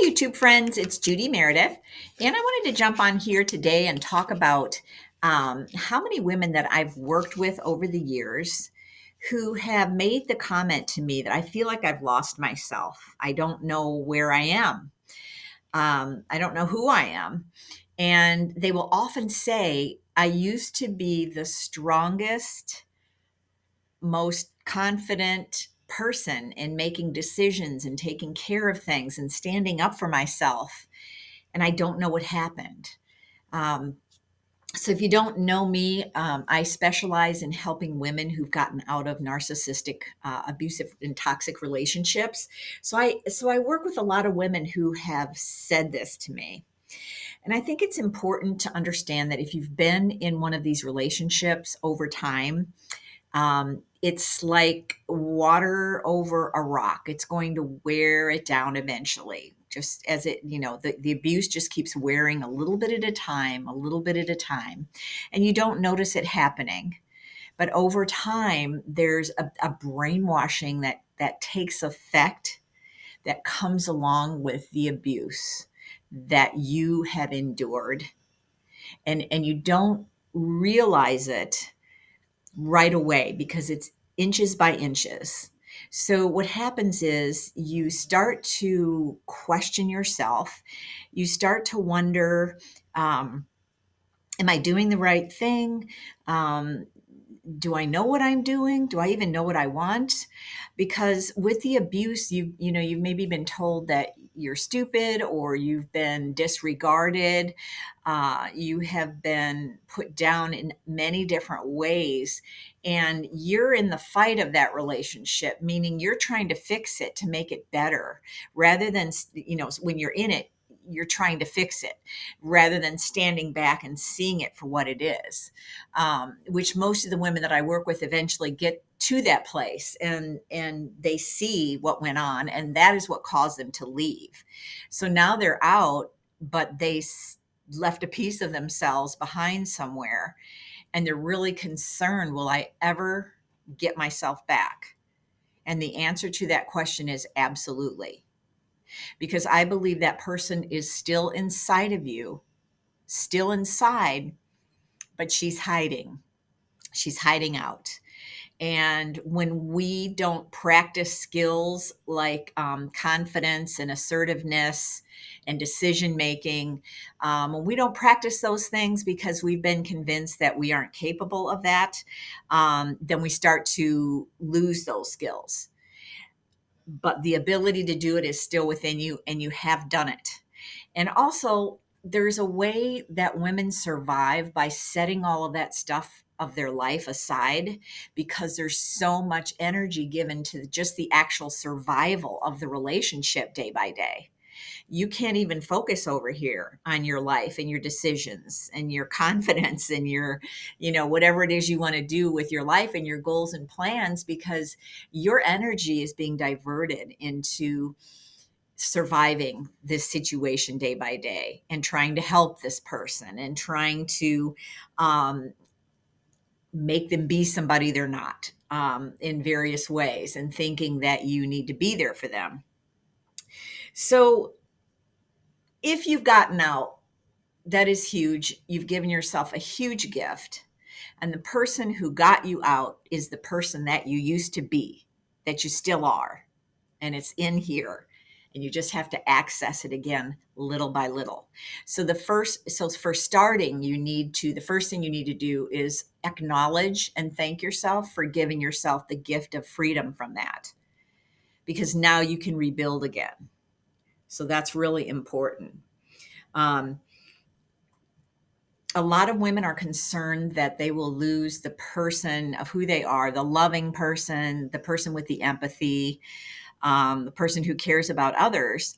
YouTube friends, it's Judy Meredith, and I wanted to jump on here today and talk about how many women that I've worked with over the years who have made the comment to me that I feel like I've lost myself. I don't know where I am. I don't know who I am. And they will often say, I used to be the strongest, most confident person in making decisions and taking care of things and standing up for myself. And I don't know what happened. Um, so, if you don't know me, I specialize in helping women who've gotten out of narcissistic, abusive, and toxic relationships. So I work with a lot of women who have said this to me. And I think it's important to understand that if you've been in one of these relationships over time, it's like water over a rock. It's going to wear it down eventually. Just as the abuse just keeps wearing a little bit at a time, a little bit at a time, and you don't notice it happening. But over time, there's a brainwashing that takes effect that comes along with the abuse that you have endured, and you don't realize it right away because it's inches by inches. So, what happens is you start to question yourself. You start to wonder, am I doing the right thing? Um, do I know what I'm doing? Do I even know what I want? Because with the abuse, you've maybe been told that you're stupid or you've been disregarded. You have been put down in many different ways, and you're in the fight of that relationship, meaning you're trying to fix it to make it better, rather than when you're in it, you're trying to fix it rather than standing back and seeing it for what it is, which most of the women that I work with eventually get to that place, and they see what went on, and that is what caused them to leave. So now they're out, but they left a piece of themselves behind somewhere, and they're really concerned, will I ever get myself back? And the answer to that question is absolutely, because I believe that person is still inside of you, still inside, but she's hiding. She's hiding out. And when we don't practice skills like confidence and assertiveness and decision making, when we don't practice those things because we've been convinced that we aren't capable of that, then we start to lose those skills. But the ability to do it is still within you, and you have done it. And also, there's a way that women survive by setting all of that stuff of their life aside, because there's so much energy given to just the actual survival of the relationship day by day. You can't even focus over here on your life and your decisions and your confidence and your, whatever it is you want to do with your life and your goals and plans, because your energy is being diverted into surviving this situation day by day and trying to help this person and trying to make them be somebody they're not, in various ways, and thinking that you need to be there for them. So if you've gotten out, that is huge. You've given yourself a huge gift. And the person who got you out is the person that you used to be, that you still are. And it's in here. And you just have to access it again little by little. So for starting, the first thing you need to do is acknowledge and thank yourself for giving yourself the gift of freedom from that, because now you can rebuild again. So that's really important. Um, a lot of women are concerned that they will lose the person of who they are, the loving person, the person with the empathy, the person who cares about others.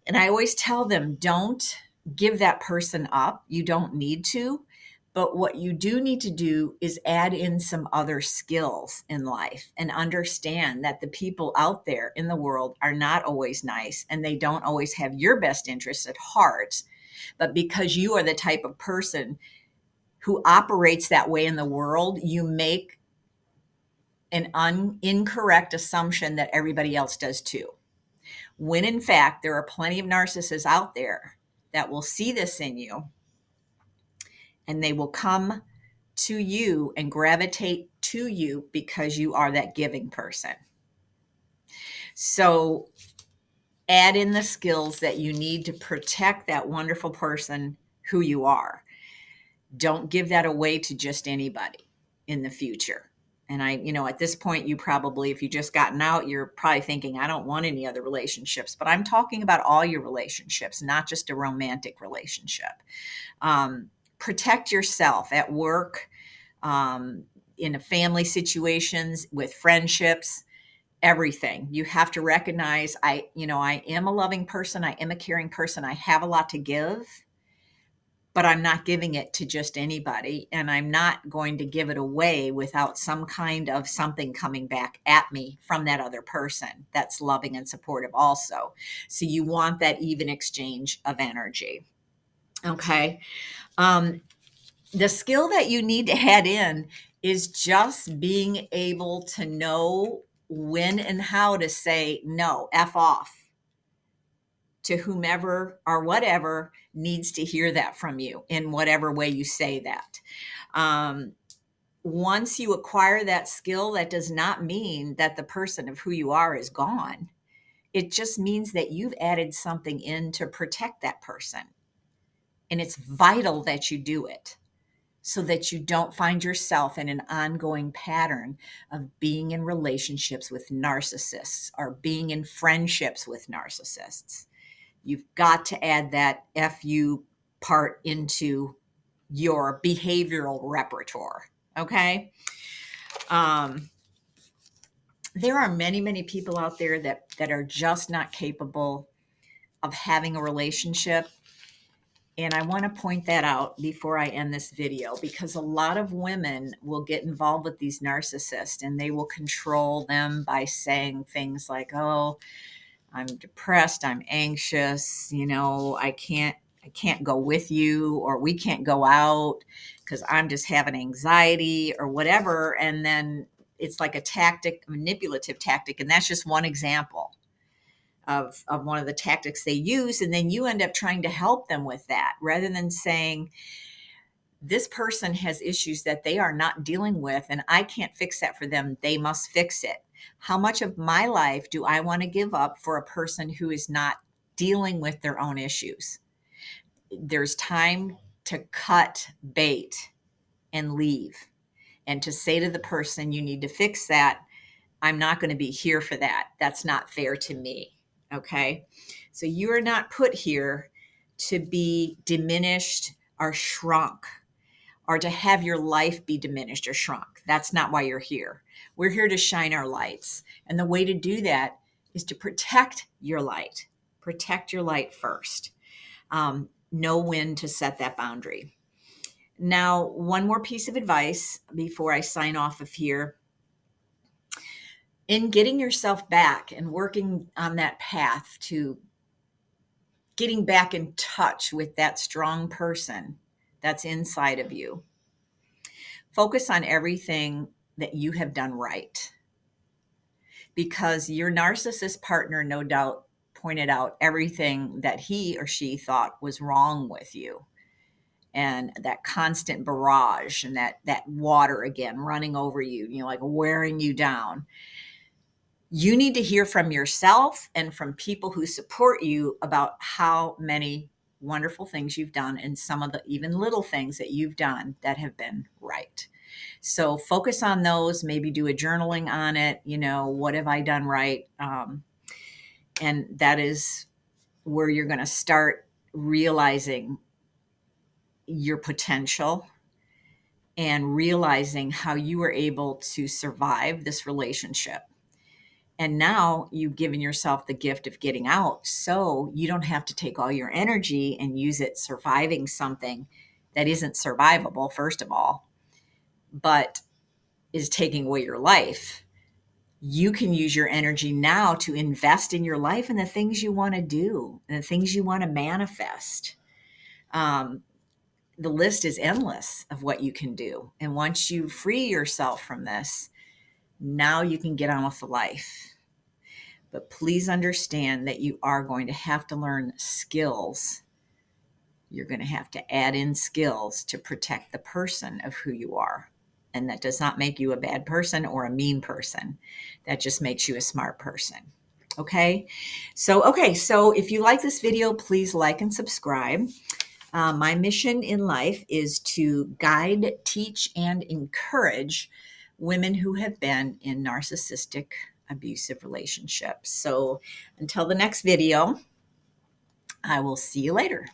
And I always tell them, don't give that person up. You don't need to. But what you do need to do is add in some other skills in life and understand that the people out there in the world are not always nice, and they don't always have your best interests at heart. But because you are the type of person who operates that way in the world, you make an incorrect assumption that everybody else does too. when in fact there are plenty of narcissists out there that will see this in you, and they will come to you and gravitate to you because you are that giving person. So add in the skills that you need to protect that wonderful person who you are. Don't give that away to just anybody in the future. And at this point, you probably, if you just gotten out, you're probably thinking, I don't want any other relationships. But I'm talking about all your relationships, not just a romantic relationship. Protect yourself at work, in a family situations, with friendships, everything. You have to recognize, I am a loving person. I am a caring person. I have a lot to give, but I'm not giving it to just anybody. And I'm not going to give it away without some kind of something coming back at me from that other person that's loving and supportive also. So you want that even exchange of energy. Okay. The skill that you need to add in is just being able to know when and how to say no, F off, to whomever or whatever needs to hear that from you in whatever way you say that. Once you acquire that skill, that does not mean that the person of who you are is gone. It just means that you've added something in to protect that person. And it's vital that you do it, so that you don't find yourself in an ongoing pattern of being in relationships with narcissists or being in friendships with narcissists. You've got to add that FU part into your behavioral repertoire. Okay. There are many, many people out there that are just not capable of having a relationship. And I want to point that out before I end this video, because a lot of women will get involved with these narcissists and they will control them by saying things like, oh, I'm depressed, I'm anxious, I can't go with you, or we can't go out because I'm just having anxiety or whatever. And then it's like a manipulative tactic. And that's just one example of one of the tactics they use. And then you end up trying to help them with that rather than saying, this person has issues that they are not dealing with, and I can't fix that for them. They must fix it. How much of my life do I want to give up for a person who is not dealing with their own issues? There's time to cut bait and leave, and to say to the person, you need to fix that. I'm not going to be here for that. That's not fair to me. Okay. So you are not put here to be diminished or shrunk, or to have your life be diminished or shrunk. That's not why you're here. We're here to shine our lights. And the way to do that is to protect your light. Protect your light first. Know when to set that boundary. Now, one more piece of advice before I sign off of here. In getting yourself back and working on that path to getting back in touch with that strong person that's inside of you, focus on everything that you have done right. Because your narcissist partner, no doubt, pointed out everything that he or she thought was wrong with you. And that constant barrage and that water again running over you, like wearing you down. You need to hear from yourself and from people who support you about how many wonderful things you've done, and some of the even little things that you've done that have been right. So focus on those, maybe do a journaling on it. What have I done right? And that is where you're going to start realizing your potential and realizing how you were able to survive this relationship. And now you've given yourself the gift of getting out, so you don't have to take all your energy and use it surviving something that isn't survivable, first of all, but is taking away your life. You can use your energy now to invest in your life and the things you want to do and the things you want to manifest. The list is endless of what you can do. And once you free yourself from this, now you can get on with the life. But please understand that you are going to have to learn skills. You're going to have to add in skills to protect the person of who you are. And that does not make you a bad person or a mean person. That just makes you a smart person. Okay. So if you like this video, please like and subscribe. My mission in life is to guide, teach, and encourage women who have been in narcissistic, abusive relationships. So until the next video, I will see you later.